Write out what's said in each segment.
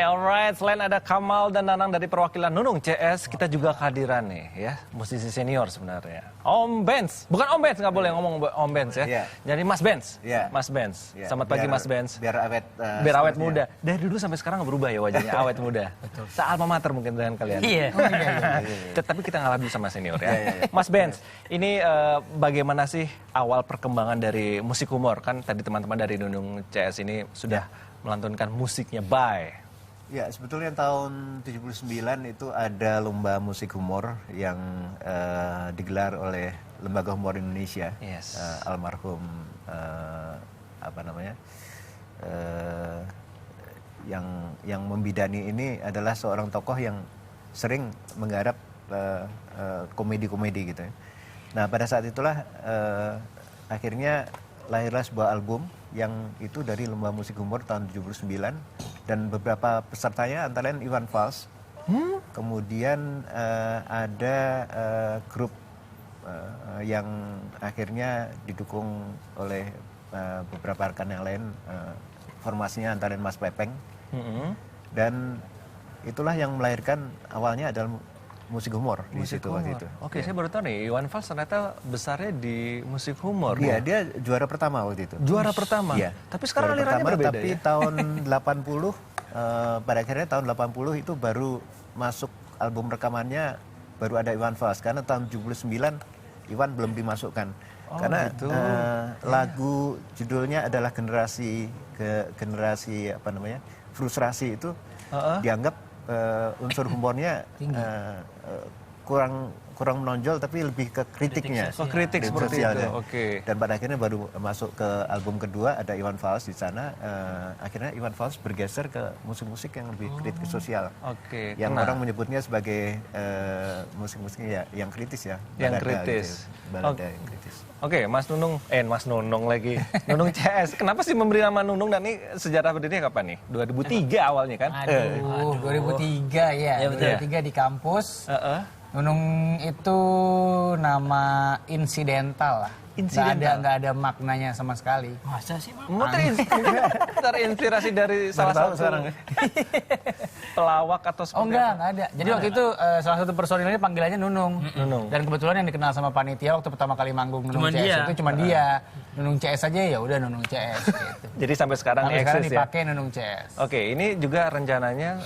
alright. Selain ada Kamal dan Nanang dari perwakilan Nunung CS, kita juga kehadiran nih ya, musisi senior sebenarnya. Om Benz, bukan Om Benz, nggak boleh ngomong Om Benz ya. Yeah. Jadi Mas Benz, Yeah. Mas Benz. Yeah. Selamat pagi Mas Benz. Biar awet. Biar awet muda. Dari dulu sampai sekarang nggak berubah ya wajahnya, awet muda. Betul. Sealma mater mungkin dengan kalian. Iya. Tapi kita ngalah dulu sama senior ya. Mas Benz, ini bagaimana sih awal perkembangan dari musik humor? Kan tadi teman-teman dari Nunung CS ini sudah melantunkan musiknya Bye. Ya, sebetulnya tahun 79 itu ada lomba musik humor yang digelar oleh Lembaga Humor Indonesia. Yes. Almarhum yang membidani ini adalah seorang tokoh yang sering menggarap komedi-komedi gitu ya. Nah, pada saat itulah akhirnya lahirlah sebuah album yang itu dari Lomba Musik Humor tahun 79 dan beberapa pesertanya antara lain Iwan Fals. Kemudian ada grup yang akhirnya didukung oleh beberapa rekan yang lain, formasinya antara lain Mas Pepeng. Dan itulah yang melahirkan awalnya adalah musik humor di situ waktu itu. Oke, saya baru tahu nih, Iwan Fals ternyata besarnya di musik humor. Iya, dia juara pertama waktu itu. Juara pertama? Iya. Tapi sekarang Juara alirannya pertama, berbeda tapi ya? tahun 80, pada akhirnya tahun 80 itu baru masuk album rekamannya, baru ada Iwan Fals. Karena tahun 79, Iwan belum dimasukkan. Karena gitu. lagu judulnya adalah generasi frustrasi itu dianggap unsur humornya kurang menonjol, tapi lebih ke kritiknya. Kritik seperti itu. Oke. Dan pada akhirnya baru masuk ke album kedua ada Iwan Fals di sana. Akhirnya Iwan Fals bergeser ke musik-musik yang lebih kritis sosial. Oke. Yang orang menyebutnya sebagai musik-musiknya yang kritis ya. Yang Balada kritis. Gitu. Balada yang kritis. Oke, Mas Nunung lagi. Nunung CS. Kenapa sih memberi nama Nunung dan ini sejarah berdirinya kapan nih? 2003 awalnya kan? Aduh, 2003 ya. Ya, betul. 2003 di kampus. Nunung itu nama insidental lah. Nggak ada maknanya sama sekali. Masa sih, Bang? Terinspirasi dari salah satu pelawak atau seperti enggak ada. Jadi waktu itu salah satu personilnya panggilannya Nunung. Dan kebetulan yang dikenal sama panitia waktu pertama kali manggung Nunung CS itu cuma dia. Nunung CS aja ya udah Nunung CS gitu. Jadi sampai sekarang eksis ya. Dipakai Nunung CS. Oke, ini juga rencananya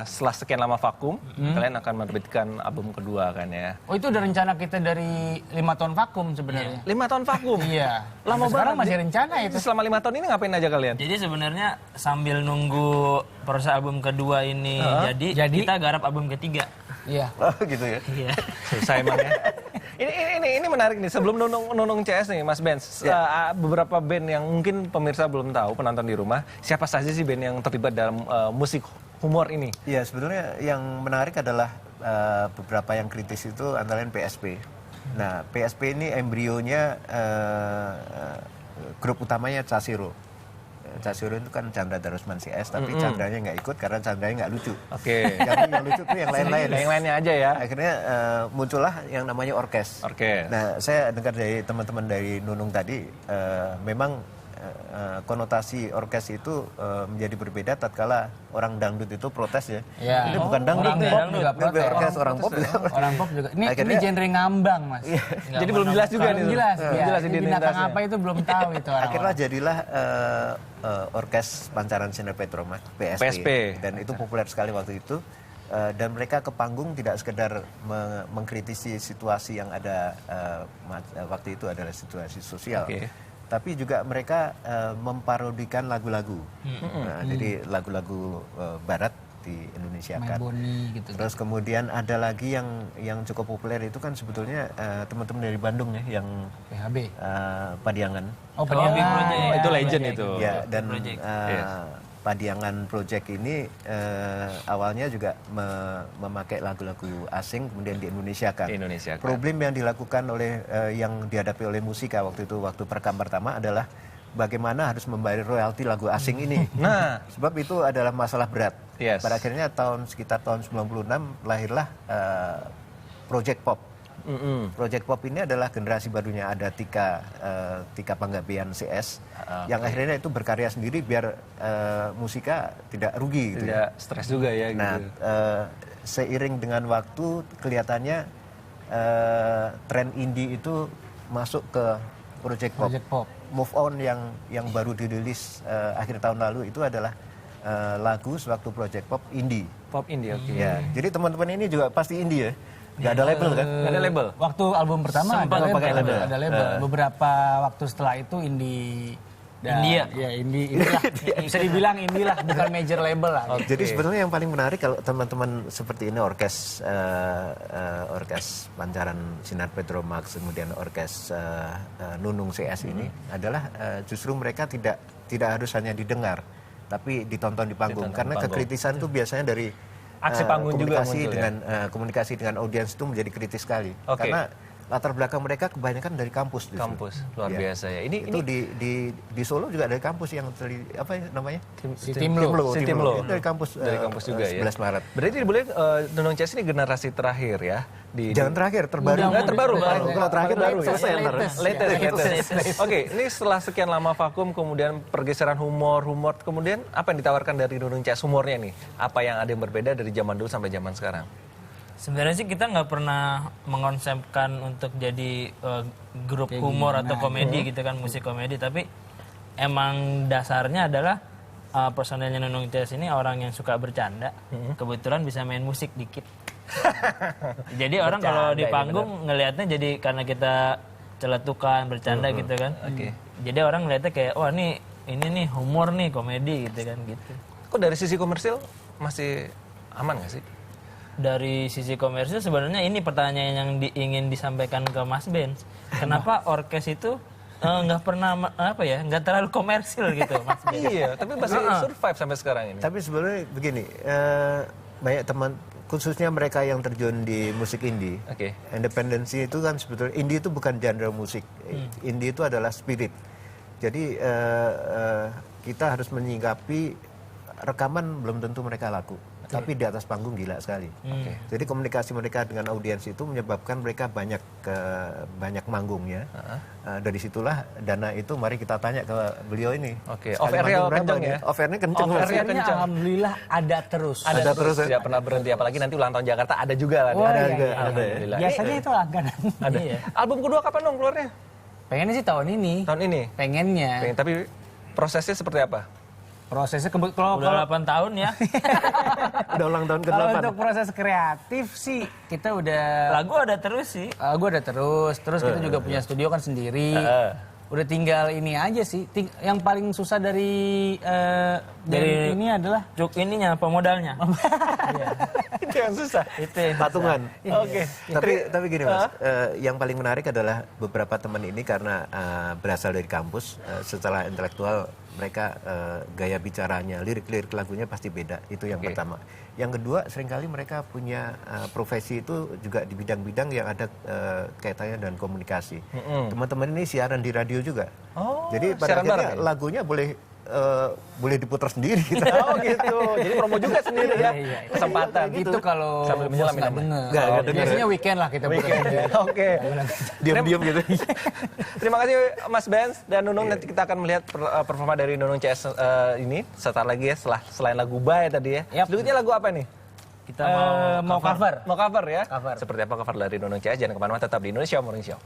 setelah sekian lama vakum, kalian akan menerbitkan album kedua kan ya? Oh, itu udah rencana kita dari 5 tahun vakum sebenarnya. 5 tahun vakum? Iya. Lama sekarang banget. masih rencana itu. Selama 5 tahun ini ngapain aja kalian? Jadi sebenarnya sambil nunggu proses album kedua ini jadi kita garap album ketiga. Iya. Oh gitu ya. Iya. Susah emang ya. Ini menarik nih. Sebelum Nunung CS nih, Mas Benz, beberapa band yang mungkin pemirsa belum tahu, penonton di rumah, siapa saja sih band yang terlibat dalam musik humor ini? Iya, sebenarnya yang menarik adalah beberapa yang kritis itu antara lain PSP. Nah, PSP ini embrionya grup utamanya Casiro. Casiro itu kan Chandra Darusman CS, tapi Chandranya nggak ikut karena Chandranya nggak lucu. Oke. Jadi yang lucu tuh yang lain-lain. Yang lainnya aja ya. Akhirnya muncullah yang namanya orkes. Nah, saya dengar dari teman-teman dari Nunung tadi, memang konotasi orkes itu menjadi berbeda tatkala orang dangdut itu protes ya. Ya. Ini bukan dangdut, Orang pop juga protes. orkes orang pop juga. Orang pop juga. Ini genre ngambang, Mas. Jadi belum jelas juga nih. Belum jelas. Jelas Ini binatang apa itu belum tahu itu orang. Akhirnya jadilah orkes Pancaran Sinar Petroma, PSP. Dan itu populer sekali waktu itu. Dan mereka ke panggung tidak sekedar mengkritisi situasi yang ada waktu itu adalah situasi sosial. Tapi juga mereka memparodikan lagu-lagu. Nah, jadi lagu-lagu barat di Indonesia kan. Gitu. Terus kemudian ada lagi yang cukup populer itu kan sebetulnya teman-teman dari Bandung ya, yang PHB. Padiangan. Oh, Padiangan. Itu legend itu. Ya, dan Padiangan Project ini awalnya juga memakai lagu-lagu asing kemudian di Indonesia kan. Problem yang dilakukan oleh yang dihadapi oleh Musika waktu perekam pertama adalah bagaimana harus membayar royalti lagu asing ini. Nah, sebab itu adalah masalah berat. Pada akhirnya sekitar tahun 96 lahirlah Project Pop. Project Pop ini adalah generasi barunya, ada Tika Panggabean CS yang akhirnya itu berkarya sendiri biar musika tidak rugi gitu. Tidak stres juga ya gitu. Nah, seiring dengan waktu kelihatannya tren indie itu masuk ke Project Pop. Move On yang baru dirilis akhir tahun lalu itu adalah lagu sewaktu Project Pop indie. Pop indie, oke. Ya, jadi teman-teman ini juga pasti indie ya. Gak ada label kan? Gak ada label. Waktu album pertama Sempat pakai label. Ada label. Beberapa waktu setelah itu indie. India. Ya indie lah. Bisa dibilang indie lah, bukan major label lah. Jadi sebenarnya yang paling menarik kalau teman-teman seperti ini orkes Pancaran Sinar Petromax, kemudian orkes Nunung CS ini adalah justru mereka tidak harus hanya didengar, tapi ditonton di panggung. Karena kekritisan itu biasanya dari aksi panggung juga muncul, komunikasi dengan audiens itu menjadi kritis sekali. Oke. Karena latar belakang mereka kebanyakan dari kampus. Kampus, luar biasa ya. Itu di Solo juga dari kampus yang apa ya namanya? Timlo. Itu dari kampus juga ya. 11 Maret. Berarti boleh Nunung CS ini generasi terakhir ya? Jangan terakhir, terbaru. Terbaru. Kalau terakhir baru ya. Latest. Oke, ini setelah sekian lama vakum, kemudian pergeseran humor, kemudian apa yang ditawarkan dari Nunung CS humornya nih? Apa yang ada yang berbeda dari zaman dulu sampai zaman sekarang? Sebenarnya sih kita nggak pernah mengonsepkan untuk jadi grup humor atau komedi gitu kan, musik komedi, tapi emang dasarnya adalah personelnya Nunung CS ini orang yang suka bercanda, kebetulan bisa main musik dikit. Jadi orang kalau di panggung ngelihatnya jadi karena kita celetukan, bercanda gitu kan. Jadi orang ngelihatnya kayak wah ini nih humor nih, komedi gitu kan gitu. Kok dari sisi komersil masih aman nggak sih? Dari sisi komersil sebenarnya ini pertanyaan yang ingin disampaikan ke Mas Benz. Kenapa orkes itu nggak pernah nggak terlalu komersil gitu, Mas Benz? Iya, tapi masih survive sampai sekarang ini. Tapi sebenarnya begini, banyak teman khususnya mereka yang terjun di musik indie. Independensi itu kan sebetulnya indie itu bukan genre musik. Indie itu adalah spirit. Jadi kita harus menyikapi rekaman belum tentu mereka laku. Tapi di atas panggung gila sekali. Jadi komunikasi mereka dengan audiens itu menyebabkan mereka banyak manggungnya. Dari situlah dana itu mari kita tanya ke beliau ini. Off-air kenceng ya? Off-airnya kenceng. Off-airnya alhamdulillah ada terus. Ada terus, tidak pernah berhenti. Apalagi nanti ulang tahun Jakarta ada juga lah. Alhamdulillah. Biasanya itu langganan. Ada. Album kedua kapan dong keluarnya? Pengennya sih tahun ini. Tahun ini? Pengennya. Tapi prosesnya seperti apa? Prosesnya udah 8 tahun ya. Udah ulang tahun ke-8. Kalau untuk proses kreatif sih kita udah lagu ada terus sih. Lagu ada terus kita juga punya studio kan sendiri. Udah tinggal ini aja sih. Yang paling susah dari ini adalah ininya pemodalnya. Itu yang susah. Itu patungan. Tapi gini Mas, yang paling menarik adalah beberapa teman ini karena berasal dari kampus, secara intelektual mereka gaya bicaranya, lirik-lirik lagunya pasti beda. Itu yang pertama. Yang kedua, seringkali mereka punya profesi itu juga di bidang-bidang yang ada kaitannya dengan komunikasi. Teman-teman ini siaran di radio juga. Jadi pada akhirnya lagunya boleh diputar sendiri gitu. Gitu. Jadi promo juga sendiri ya. Kesempatan. Itu kalau sambil menyelam nggak denger. Biasanya weekend lah kita weekend. Diam-diam gitu. Terima kasih Mas Benz dan Nunung. Nanti kita akan melihat performa dari Nunung CS ini sebentar lagi ya, selain lagu Bye tadi ya. Selanjutnya lagu apa nih? Kita mau cover. Mau cover ya? Cover. Seperti apa cover dari Nunung CS? Jangan kemana-mana, tetap di Indonesia Morning Show.